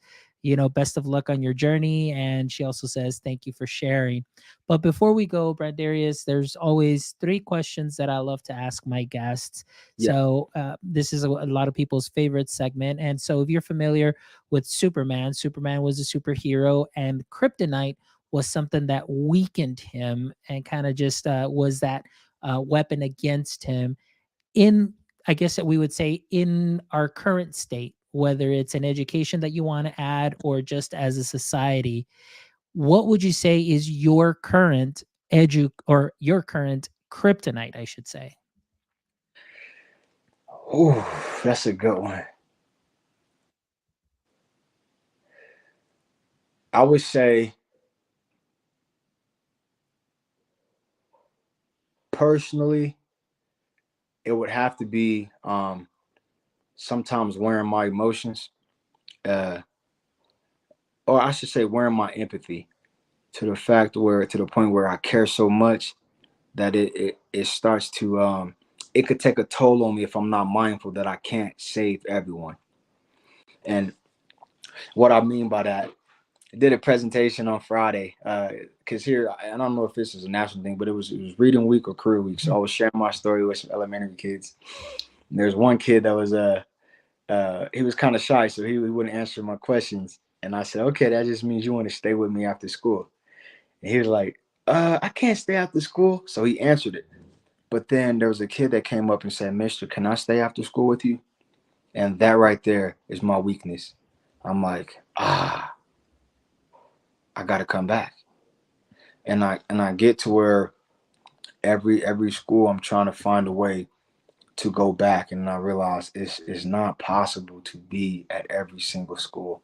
best of luck on your journey. And she also says, thank you for sharing. But before we go, Brandarius, there's always three questions that I love to ask my guests. Yeah. So this is a lot of people's favorite segment. And so if you're familiar with Superman, Superman was a superhero, and kryptonite was something that weakened him and kind of just was that weapon against him in, I guess that we would say, in our current state, whether it's an education that you want to add or just as a society. What would you say is your current or your current kryptonite, I should say? Oh, that's a good one. I would say personally, it would have to be sometimes wearing my emotions, uh, or I should say wearing my empathy to the point where I care so much that it starts to it could take a toll on me if I'm not mindful that I can't save everyone. And what I mean by that, I did a presentation on Friday because here I don't know if this is a national thing, but it was reading week or career week. So I was sharing my story with some elementary kids. And there's one kid that was he was kind of shy, so he wouldn't answer my questions. And I said, okay, that just means you want to stay with me after school. And he was like, I can't stay after school. So he answered it. But then there was a kid that came up and said, Mister, can I stay after school with you? And that right there is my weakness. I'm like, I gotta come back. And I get to where every school I'm trying to find a way to go back, and I realize it's not possible to be at every single school.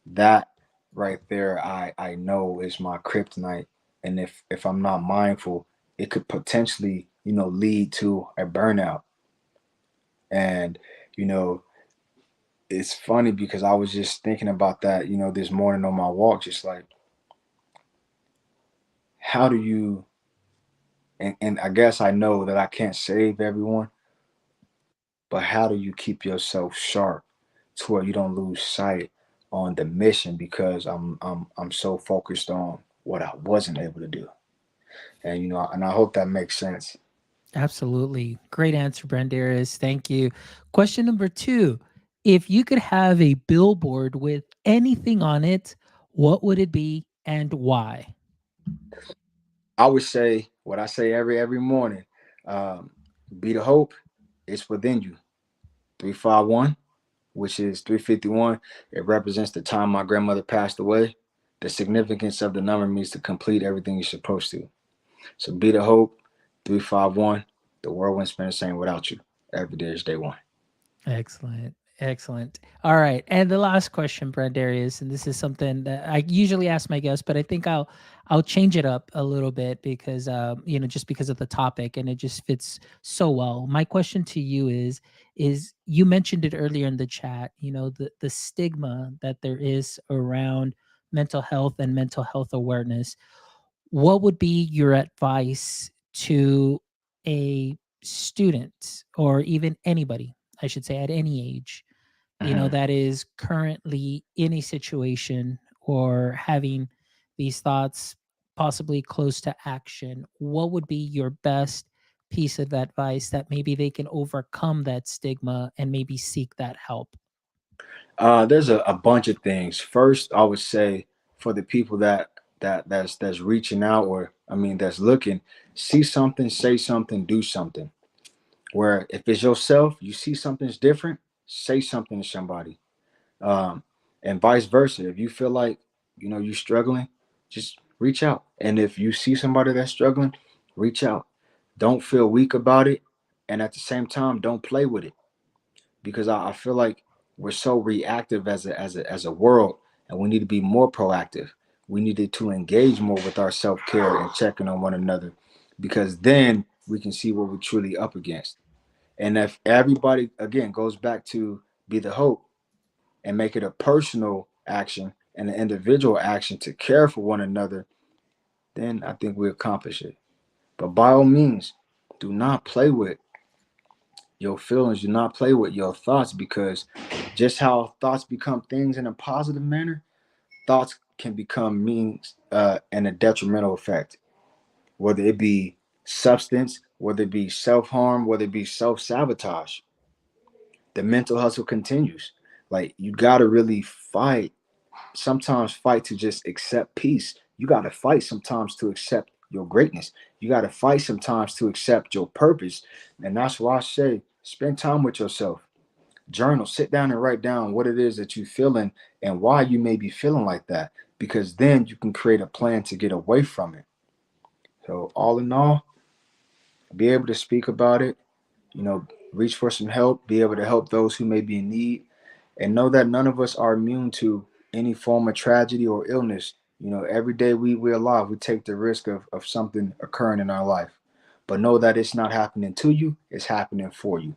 That right there I know is my kryptonite. And if I'm not mindful, it could potentially, lead to a burnout. And you know, it's funny because I was just thinking about that, this morning on my walk, just like how do you and I guess I know that I can't save everyone, but how do you keep yourself sharp to where you don't lose sight on the mission because I'm so focused on what I wasn't able to do. And and I hope that makes sense. Absolutely. Great answer, Brandarius. Thank you. Question number two. If you could have a billboard with anything on it, what would it be and why? I would say what I say every morning. Um, be the hope, it's within you. 351, which is 351. It represents the time my grandmother passed away. The significance of the number means to complete everything you're supposed to. So be the hope, 351. The world wouldn't spend the same without you. Every day is day one. Excellent. Excellent. All right. And the last question, Brandarius, and this is something that I usually ask my guests, but I think I'll change it up a little bit because just because of the topic and it just fits so well. My question to you is you mentioned it earlier in the chat, the stigma that there is around mental health and mental health awareness. What would be your advice to a student or even anybody, I should say, at any age, Mhm. that is currently in a situation or having these thoughts possibly close to action? What would be your best piece of advice that maybe they can overcome that stigma and maybe seek that help? There's a bunch of things. First, I would say for the people that's reaching out, or I mean that's looking, see something, say something, do something. Where if it's yourself, you see something's different, say something to somebody. um, and vice versa. If you feel like you're struggling, just reach out. And if you see somebody that's struggling, reach out. Don't feel weak about it, and at the same time, don't play with it because I feel like we're so reactive as a world, and we need to be more proactive. We needed to engage more with our self care and checking on one another, because then we can see what we're truly up against. And if everybody again goes back to be the hope and make it a personal action and an individual action to care for one another, then I think we accomplish it. But by all means, do not play with your feelings. Do not play with your thoughts, because just how thoughts become things in a positive manner, thoughts can become means and a detrimental effect, whether it be substance, whether it be self harm, whether it be self sabotage. The mental hustle continues. Like, you gotta really fight. Sometimes fight to just accept peace. You gotta fight sometimes to accept your greatness. You gotta fight sometimes to accept your purpose. And that's why I say spend time with yourself. Journal, sit down and write down what it is that you're feeling and why you may be feeling like that. Because then you can create a plan to get away from it. So all in all, be able to speak about it, you know, reach for some help, be able to help those who may be in need, and know that none of us are immune to any form of tragedy or illness. You know, every day we're alive, we take the risk of something occurring in our life. But know that it's not happening to you, it's happening for you.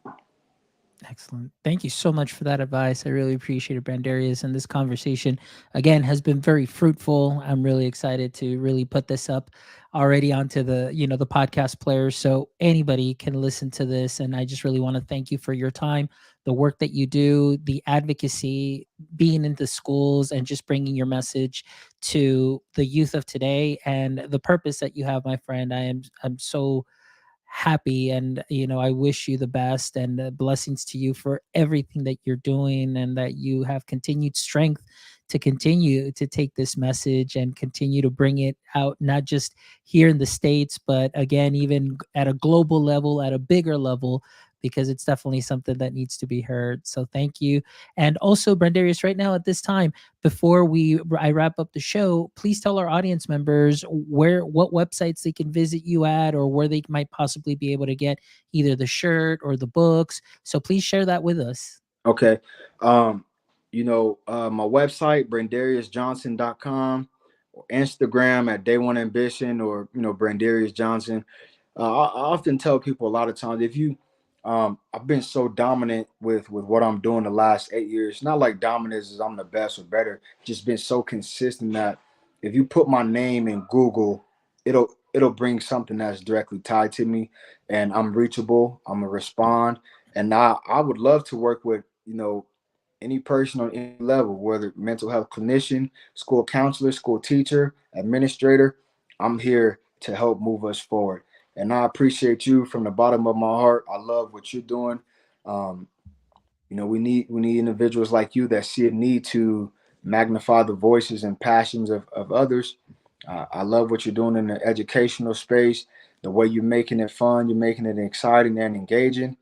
Excellent. Thank you so much for that advice. I really appreciate it, Brandarius. And this conversation, again, has been very fruitful. I'm really excited to really put this up already onto the podcast players so anybody can listen to this. And I just really want to thank you for your time, the work that you do, the advocacy, being into schools, and just bringing your message to the youth of today and the purpose that you have, my friend. I'm so happy, and I wish you the best and blessings to you for everything that you're doing, and that you have continued strength to continue to take this message and continue to bring it out, not just here in the States, but again, even at a global level, at a bigger level, because it's definitely something that needs to be heard. So thank you. And also, Brandarius, right now at this time, before I wrap up the show, please tell our audience members what websites they can visit you at, or where they might possibly be able to get either the shirt or the books. So please share that with us. Okay. Um, my website, brandariusjohnson.com, or Instagram at Day One Ambition, or, Brandarius Johnson. I often tell people a lot of times, if you, I've been so dominant with what I'm doing the last 8 years. Not like dominance is I'm the best or better, just been so consistent that if you put my name in Google, it'll bring something that's directly tied to me, and I'm reachable. I'm gonna respond, and I would love to work with, any person on any level, whether mental health clinician, school counselor, school teacher, administrator. I'm here to help move us forward. And I appreciate you from the bottom of my heart. I love what you're doing. Um, we need individuals like you that see a need to magnify the voices and passions of others. I love what you're doing in the educational space, the way you're making it fun, you're making it exciting and engaging.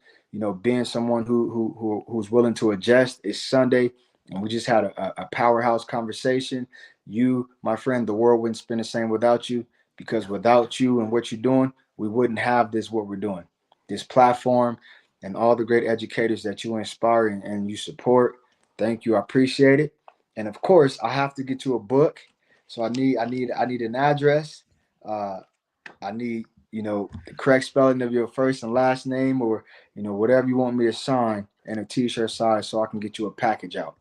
Being someone who's willing to adjust. It's Sunday, and we just had a powerhouse conversation. You, my friend, the world wouldn't spin the same without you, because without you and what you're doing, we wouldn't have this, what we're doing, this platform, and all the great educators that you inspire and you support. Thank you. I appreciate it. And of course, I have to get you a book. So I need an address. Uh, I need, the correct spelling of your first and last name, or, whatever you want me to sign, and a t-shirt size, so I can get you a package out.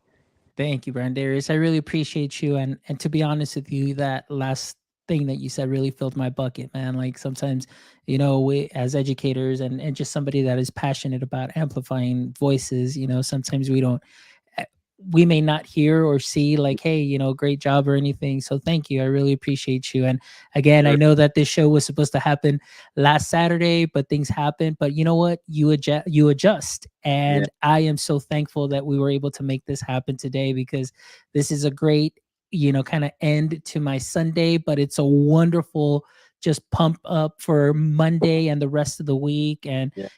Thank you, Brandarius. I really appreciate you. And to be honest with you, that last thing that you said really filled my bucket, man. Like sometimes, we as educators and just somebody that is passionate about amplifying voices, sometimes we may not hear or see like, hey, great job or anything. So thank you, I really appreciate you. And again, I Sure. know that this show was supposed to happen last Saturday, but things happen. But you know what, you adjust, Yeah. and I am so thankful that we were able to make this happen today, because this is a great kind of end to my Sunday, but it's a wonderful just pump up for Monday and the rest of the week. And Yeah.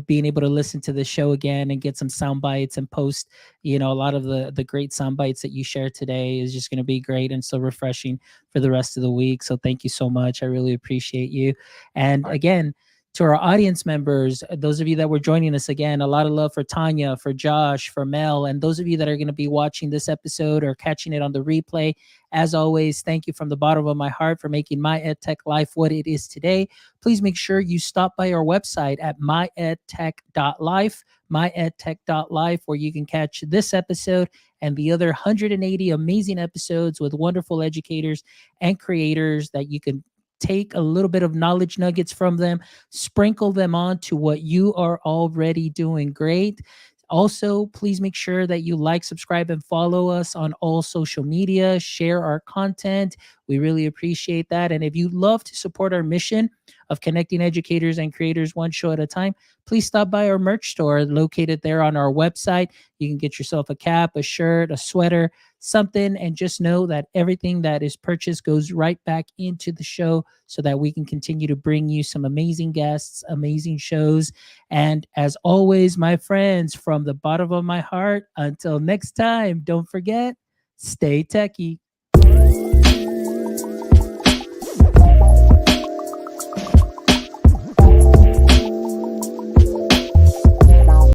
being able to listen to the show again and get some sound bites and post a lot of the great sound bites that you shared today is just going to be great and so refreshing for the rest of the week. So thank you so much, I really appreciate you. And All right. again, to our audience members, those of you that were joining us, again, a lot of love for Tanya, for Josh, for Mel, and those of you that are going to be watching this episode or catching it on the replay. As always, thank you from the bottom of my heart for making My EdTech Life what it is today. Please make sure you stop by our website at myedtech.life, myedtech.life, where you can catch this episode and the other 180 amazing episodes with wonderful educators and creators that you can take a little bit of knowledge nuggets from them, sprinkle them on to what you are already doing great. Also, please make sure that you like, subscribe, and follow us on all social media. Share our content. We really appreciate that. And if you'd love to support our mission of connecting educators and creators one show at a time, please stop by our merch store located there on our website. You can get yourself a cap, a shirt, a sweater, something, and just know that everything that is purchased goes right back into the show so that we can continue to bring you some amazing guests, amazing shows. And as always, my friends, from the bottom of my heart, until next time, don't forget, stay techie.